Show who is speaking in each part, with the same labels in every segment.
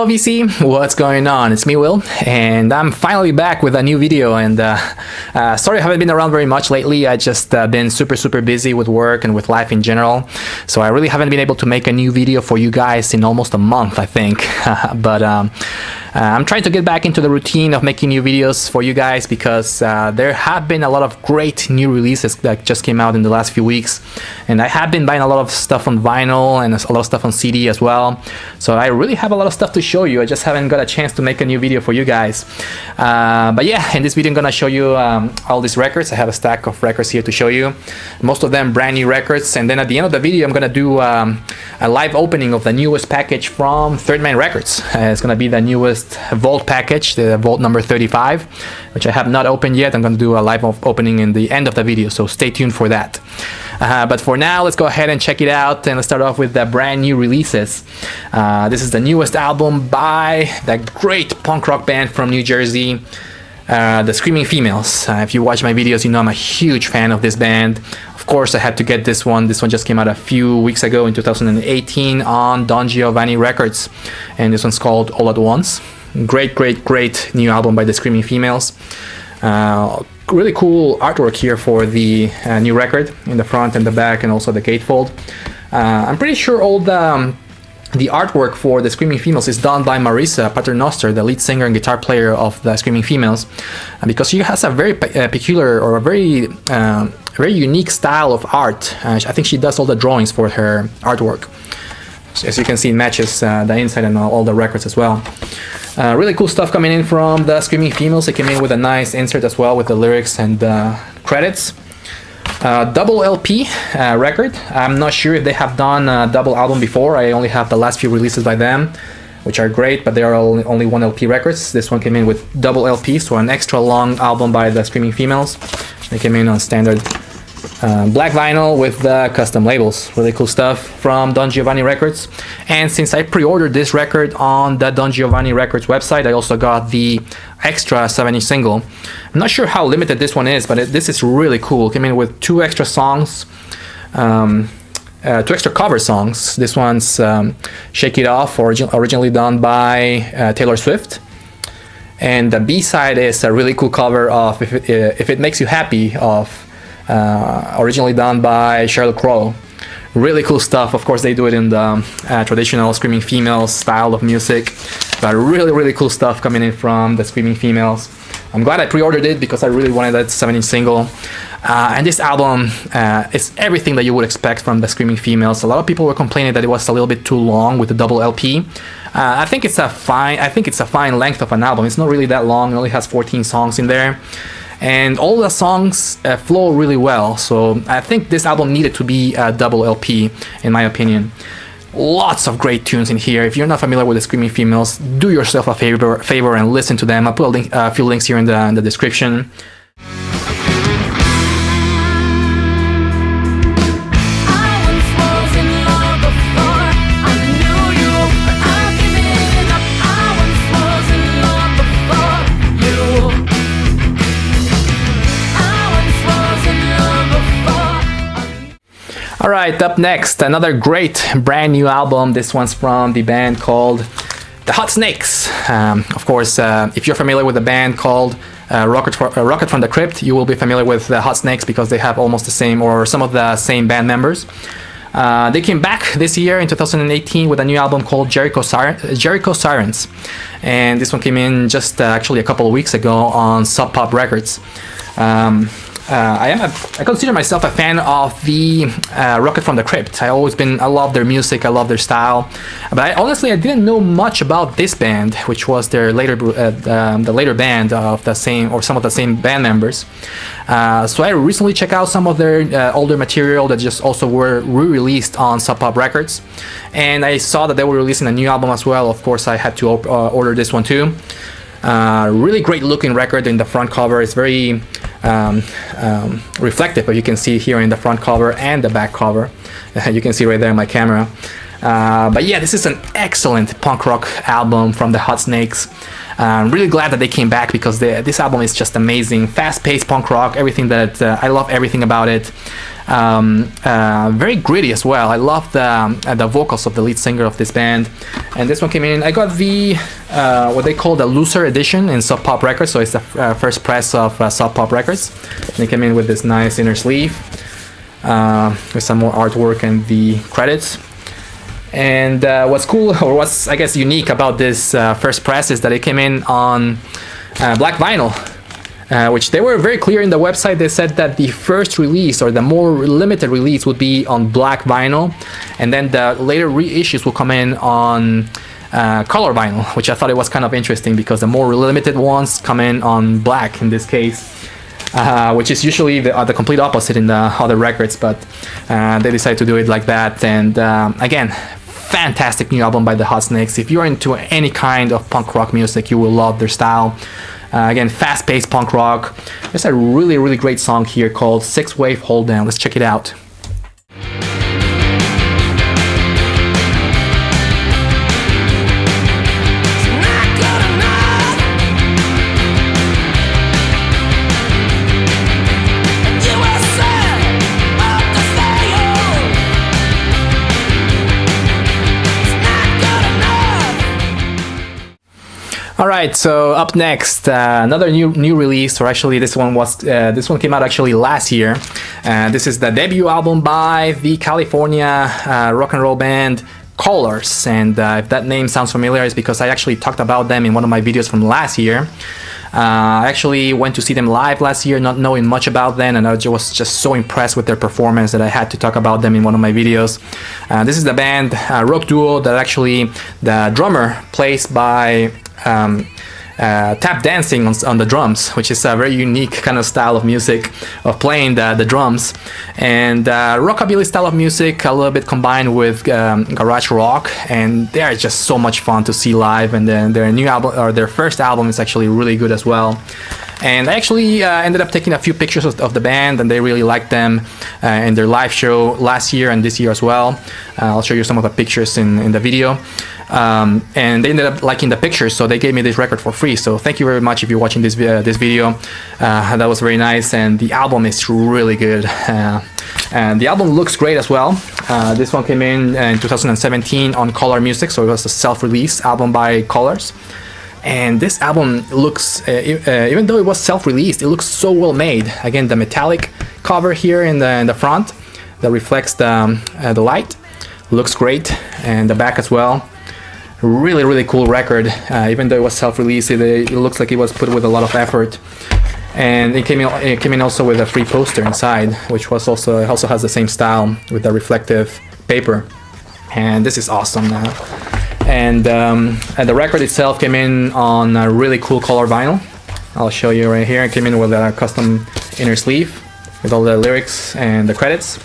Speaker 1: Hello VC, what's going on? It's me, Will, and I'm finally back with a new video. And sorry I haven't been around very much lately. I just been super busy with work and with life in general, so I really haven't been able to make a new video for you guys in almost a month, I think. But I'm trying to get back into the routine of making new videos for you guys, because there have been a lot of great new releases that just came out in the last few weeks, and I have been buying a lot of stuff on vinyl and a lot of stuff on CD as well, so I really have a lot of stuff to show you. I just haven't got a chance to make a new video for you guys. But yeah, in this video I'm gonna show you all these records. I have a stack of records here to show you, most of them brand new records, and then at the end of the video I'm gonna do a live opening of the newest package from Third Man Records. It's gonna be the newest Vault package, the Vault number 35, which I have not opened yet. I'm gonna do a live opening in the end of the video, so stay tuned for that. But for now, let's go ahead and check it out, and let's start off with the brand new releases. This is the newest album by that great punk rock band from New Jersey, the Screaming Females. If you watch my videos, you know I'm a huge fan of this band. Of course, I had to get this one. This one just came out a few weeks ago in 2018 on Don Giovanni Records, and this one's called All at Once. Great new album by the Screaming Females. Really cool artwork here for the new record in the front and the back, and also the gatefold. I'm pretty sure all the artwork for the Screaming Females is done by Marisa Paternoster, the lead singer and guitar player of the Screaming Females, because she has a very peculiar, or a very unique style of art. I think she does all the drawings for her artwork. So as you can see, it matches the inside and all the records as well. Really cool stuff coming in from the Screaming Females. They came in with a nice insert as well with the lyrics and credits. Double LP record. I'm not sure if they have done a double album before. I only have the last few releases by them, which are great, but they are only one LP records. This one came in with double LP, so an extra long album by the Screaming Females. They came in on standard black vinyl with the custom labels. Really cool stuff from Don Giovanni Records. And since I pre-ordered this record on the Don Giovanni Records website, I also got the extra 7-inch single. I'm not sure how limited this one is, but this is really cool. It came in with two extra songs, two extra cover songs. This one's Shake It Off, originally done by Taylor Swift. And the B-side is a really cool cover of If It Makes You Happy, of originally done by Sheryl Crow. Really cool stuff. Of course, they do it in the traditional Screaming Females style of music, but really cool stuff coming in from the Screaming Females. I'm glad I pre-ordered it because I really wanted that 7-inch single. And this album is everything that you would expect from the Screaming Females. A lot of people were complaining that it was a little bit too long with the double LP. I think it's a fine length of an album. It's not really that long. It only has 14 songs in there, and all the songs flow really well. So I think this album needed to be a double LP, in my opinion. Lots of great tunes in here. If you're not familiar with the Screaming Females, do yourself a favor and listen to them. I'll put a few links here in the description. Alright, up next, another great brand new album. This one's from the band called The Hot Snakes. Of course, if you're familiar with the band called Rocket from the Crypt, you will be familiar with the Hot Snakes because they have almost the same, or some of the same band members. They came back this year in 2018 with a new album called JERICHO SIRENS. And this one came in just actually a couple of weeks ago on Sub Pop Records. I consider myself a fan of the Rocket from the Crypt. I love their music, I love their style, but I didn't know much about this band, which was their the later band of the same, or some of the same band members. So I recently checked out some of their older material that just also were re-released on Sub Pop Records, and I saw that they were releasing a new album as well. Of course, I had to order this one too. Really great looking record. In the front cover, it's very reflective, but you can see here in the front cover and the back cover. You can see right there in my camera. But yeah, this is an excellent punk rock album from the Hot Snakes. I'm really glad that they came back because this album is just amazing. Fast-paced punk rock, everything that I love everything about it. Very gritty as well. I love the vocals of the lead singer of this band. And this one came in, I got the what they call the Loser edition in Sub Pop Records, so it's the first press of Sub Pop Records. And it came in with this nice inner sleeve with some more artwork and the credits. And what's cool, or what's I guess unique about this first press, is that it came in on black vinyl, which they were very clear in the website. They said that the first release, or the more limited release, would be on black vinyl, and then the later reissues will come in on color vinyl, which I thought it was kind of interesting, because the more limited ones come in on black in this case, which is usually the complete opposite in the other records, but they decided to do it like that. And again, fantastic new album by the Hot Snakes. If you're into any kind of punk rock music, you will love their style. Again, fast-paced punk rock. There's a really, really great song here called 6-Wave Hold Down. Let's check it out. Alright, so up next, another new release, or actually this one came out actually last year. This is the debut album by the California rock and roll band KOLARS, and if that name sounds familiar, it's because I actually talked about them in one of my videos from last year. I actually went to see them live last year, not knowing much about them, and I was just so impressed with their performance that I had to talk about them in one of my videos. This is the band, rock duo, that actually the drummer plays by tap dancing on the drums, which is a very unique kind of style of music, of playing the drums, and rockabilly style of music, a little bit combined with garage rock, and they are just so much fun to see live. And then their new album, or their first album, is actually really good as well. And I actually ended up taking a few pictures of the band, and they really liked them in their live show last year and this year as well. I'll show you some of the pictures in the video. And they ended up liking the pictures, so they gave me this record for free. So thank you very much if you're watching this video. That was very nice, and the album is really good. And the album looks great as well. This one came in 2017 on Color Music, so it was a self-release album by KOLARS. And this album looks, even though it was self-released, it looks so well made. Again, the metallic cover here in the front that reflects the light looks great, and the back as well. Really, really cool record. Even though it was self-released, it looks like it was put with a lot of effort. And it came in also with a free poster inside, which was also has the same style with the reflective paper. And this is awesome now. And the record itself came in on a really cool color vinyl. I'll show you right here. It came in with a custom inner sleeve with all the lyrics and the credits.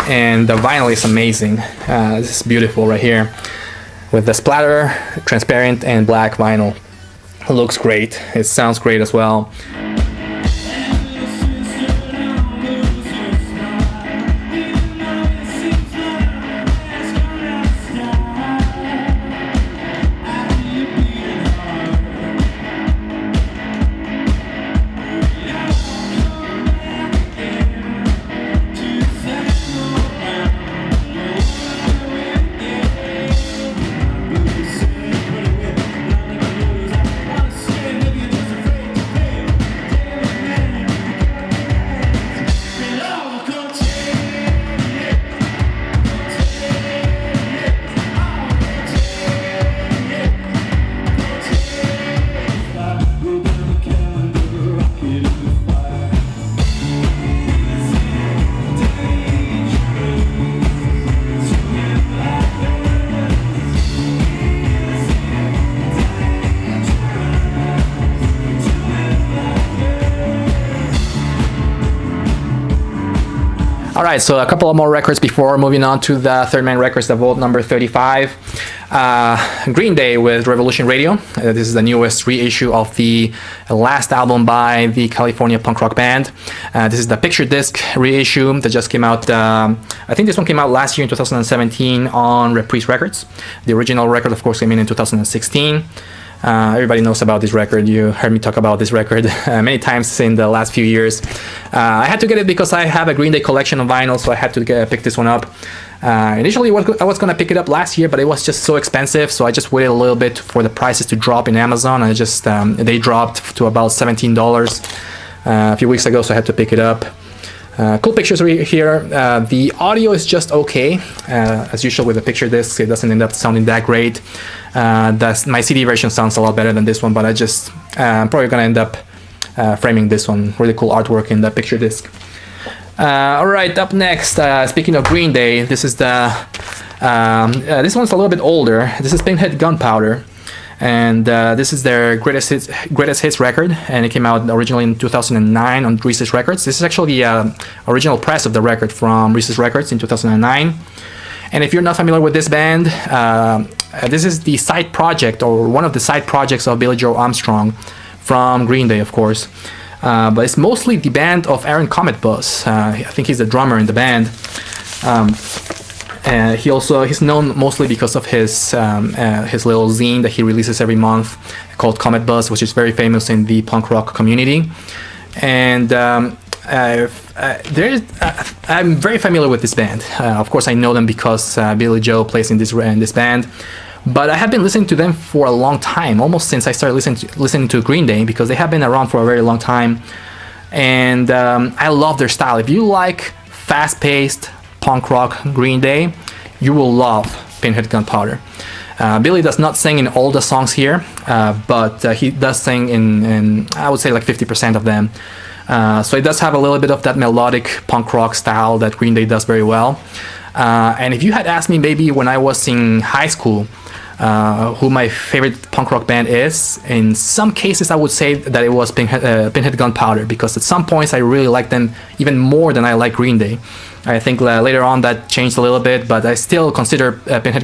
Speaker 1: And the vinyl is amazing. This is beautiful right here, with the splatter, transparent, and black vinyl. It looks great. It sounds great as well. Alright, so a couple of more records before moving on to the Third Man Records, the Vault number 35. Green Day with Revolution Radio. This is the newest reissue of the last album by the California punk rock band. This is the picture disc reissue that just came out. I think this one came out last year in 2017 on Reprise Records. The original record, of course, came in 2016. Everybody knows about this record. You heard me talk about this record many times in the last few years. I had to get it because I have a Green Day collection of vinyl, so I had to pick this one up. Initially, I was going to pick it up last year, but it was just so expensive, so I just waited a little bit for the prices to drop in Amazon. I just they dropped to about $17 a few weeks ago, so I had to pick it up. Cool pictures here. The audio is just okay. As usual with the picture discs, it doesn't end up sounding that great. My CD version sounds a lot better than this one, but I'm probably gonna end up framing this one. Really cool artwork in the picture disc. Alright, up next, speaking of Green Day, this is this one's a little bit older. This is Pinhead Gunpowder. And this is their greatest hits record, and it came out originally in 2009 on REISSUE Records. This is actually the original press of the record from REISSUE Records in 2009. And if you're not familiar with this band, this is the side project, or one of the side projects of Billie Joe Armstrong from Green Day, of course. But it's mostly the band of Aaron Comet Bus. I think he's the drummer in the band. He's known mostly because of his little zine that he releases every month called Comet Buzz, which is very famous in the punk rock community. And I'm very familiar with this band. Of course, I know them because Billie Joe plays in this band. But I have been listening to them for a long time, almost since I started listening to Green Day, because they have been around for a very long time. And I love their style. If you like fast-paced punk rock Green Day, you will love Pinhead Gunpowder. Billy does not sing in all the songs here, but he does sing in I would say like 50% of them. So it does have a little bit of that melodic punk rock style that Green Day does very well. And if you had asked me maybe when I was in high school who my favorite punk rock band is, in some cases I would say that it was Pinhead Gunpowder, because at some points I really liked them even more than I like Green Day. I think later on that changed a little bit, but I still consider Pinhead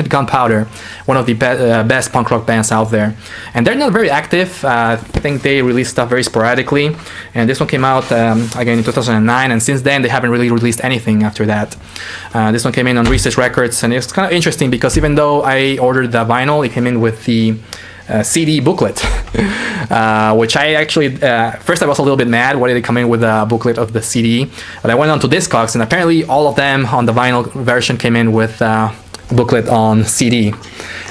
Speaker 1: Gunpowder one of the best punk rock bands out there. And they're not very active. I think they release stuff very sporadically. And this one came out again in 2009, and since then they haven't really released anything after that. This one came in on REISSUE Records, and it's kind of interesting because even though I ordered the vinyl, it came in with the CD booklet, which I actually first I was a little bit mad. Why did it come in with a booklet of the CD? But I went on to Discogs, and apparently all of them on the vinyl version came in with a booklet on CD.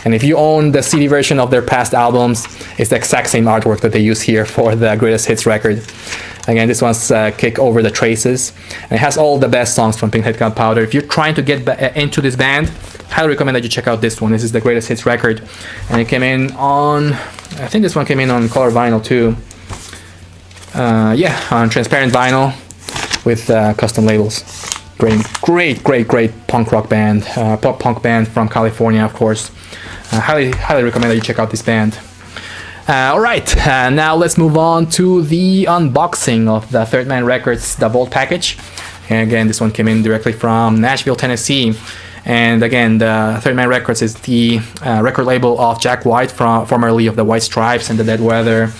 Speaker 1: And if you own the CD version of their past albums, it's the exact same artwork that they use here for the Greatest Hits record. Again, this one's Kick Over the Traces, and it has all the best songs from Pinhead Gunpowder. If you're trying to get into this band, highly recommend that you check out this one. This is the Greatest Hits record, and it came in on, I think this one came in on color vinyl too. Yeah, on transparent vinyl with custom labels. Great punk rock band, pop punk band from California, of course. Highly recommend that you check out this band. Alright, now let's move on to the unboxing of the Third Man Records The Vault package. And again, this one came in directly from Nashville, Tennessee. And again, the Third Man Records is the record label of Jack White, formerly of the White Stripes and the Dead Weather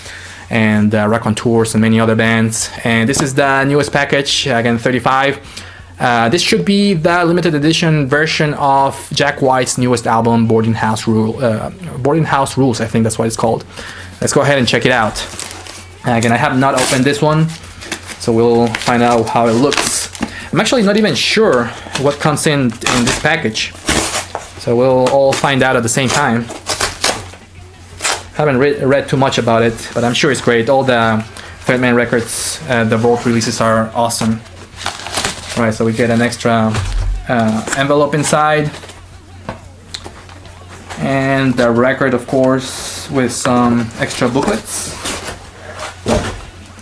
Speaker 1: and Raconteurs and many other bands. And this is the newest package, again 35. This should be the limited edition version of Jack White's newest album, Boarding House Rules, I think that's what it's called. Let's go ahead and check it out. Again, I have not opened this one, so we'll find out how it looks. I'm actually not even sure what comes in this package, so we'll all find out at the same time. Haven't read too much about it, but I'm sure it's great. All the Third Man Records, the Vault releases are awesome. Alright, so we get an extra envelope inside, and the record, of course, with some extra booklets.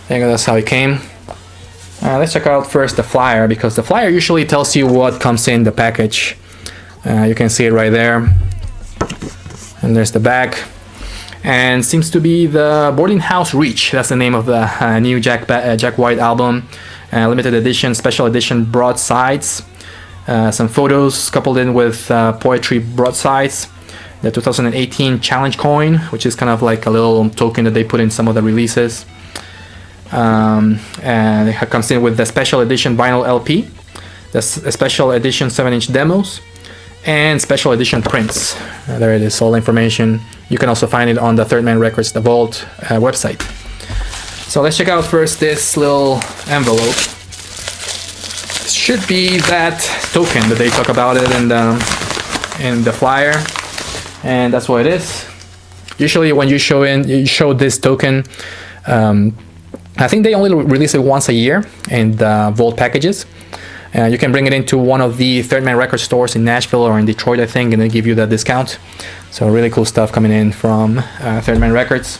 Speaker 1: There you go, that's how it came. Let's check out first the flyer, because the flyer usually tells you what comes in the package. You can see it right there, and there's the back, and seems to be the Boarding House Reach. That's the name of the new Jack White album. Limited edition, special edition broadsides, some photos coupled in with poetry broadsides, the 2018 challenge coin, which is kind of like a little token that they put in some of the releases, and it comes in with the special edition vinyl LP, the special edition 7-inch demos, and special edition prints. There it is, all information You can also find it on the Third Man Records, the Vault website. So let's check out first this little envelope. It should be that token that they talk about it in the flyer, and that's what it is. Usually when you show this token, I think they only release it once a year in the Vault packages. You can bring it into one of the Third Man Records stores in Nashville or in Detroit, I think, and they give you the discount. So really cool stuff coming in from Third Man Records.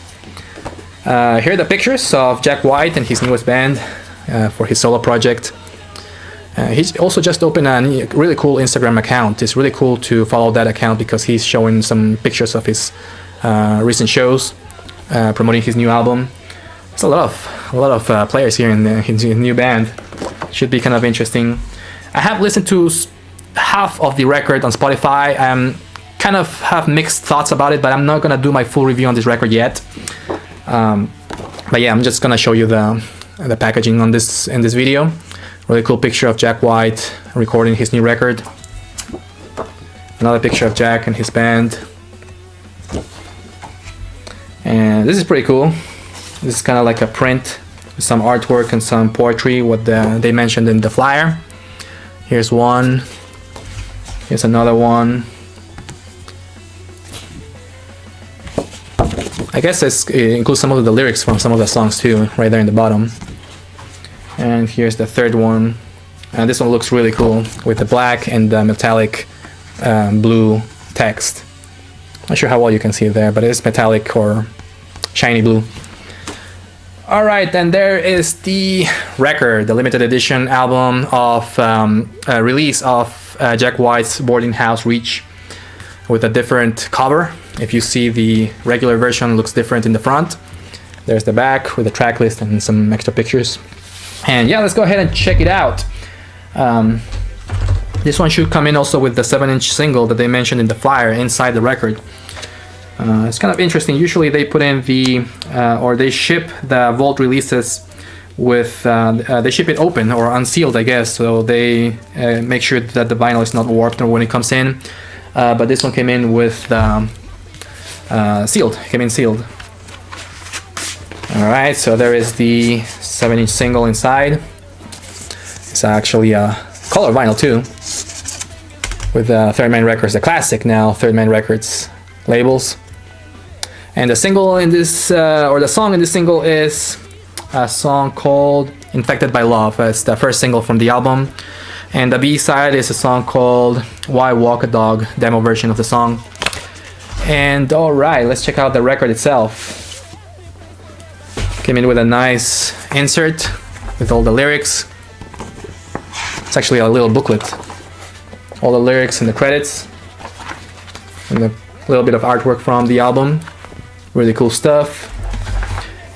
Speaker 1: Here are the pictures of Jack White and his newest band for his solo project. He's also just opened a really cool Instagram account. It's really cool to follow that account because he's showing some pictures of his recent shows, promoting his new album. There's a lot of players here in his new band. Should be kind of interesting. I have listened to half of the record on Spotify. I kind of have mixed thoughts about it, but I'm not gonna do my full review on this record yet. But yeah, I'm just gonna show you the packaging on this in this video. Really cool picture of Jack White recording his new record. Another picture of Jack and his band. And this is pretty cool. This is kind of like a print with some artwork and some poetry, what they mentioned in the flyer. Here's one. Here's another one. I guess it includes some of the lyrics from some of the songs too, right there in the bottom. And here's the third one. And this one looks really cool with the black and the metallic blue text. Not sure how well you can see it there, but it is metallic or shiny blue. Alright, and there is the record, the limited edition album of release of Jack White's Boarding House Reach with a different cover. If you see the regular version, looks different in the front. There's the back with the track list and some extra pictures. And yeah, let's go ahead and check it out. This one should come in also with the 7-inch single that they mentioned in the flyer inside the record. It's kind of interesting. Usually they put in or they ship the Vault releases with, they ship it open or unsealed, I guess. So they make sure that the vinyl is not warped when it comes in. But this one came in with sealed, sealed. Alright, so there is the 7-inch single inside. It's actually a color vinyl too, with Third Man Records, the classic now Third Man Records labels. And the single in this, or the song in this single is a song called Infected by Love. It's the first single from the album. And the B-side is a song called Why Walk a Dog, demo version of the song. And alright, let's check out the record itself. Came in with a nice insert with all the lyrics. It's actually a little booklet. All the lyrics and the credits. And a little bit of artwork from the album. Really cool stuff.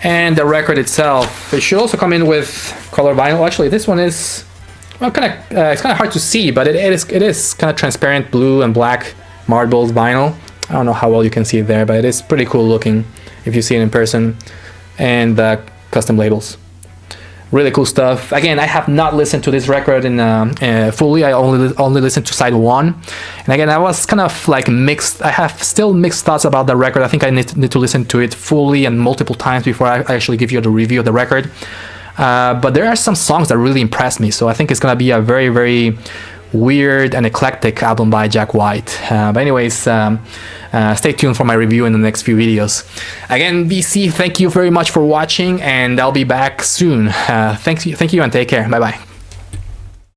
Speaker 1: And the record itself, it should also come in with color vinyl. Actually, this one is, well, it's kind of hard to see, but it is kind of transparent blue and black marbled vinyl. I don't know how well you can see it there, but it is pretty cool looking if you see it in person. And the custom labels. Really cool stuff. Again, I have not listened to this record in fully. I only listened to side one. And again, I was kind of like mixed. I have still mixed thoughts about the record. I think I need to listen to it fully and multiple times before I actually give you the review of the record. But there are some songs that really impressed me. So I think it's gonna be a very, very weird and eclectic album by Jack White. But anyways, stay tuned for my review in the next few videos. Again, BC, thank you very much for watching, and I'll be back soon. Thank you and take care. Bye bye.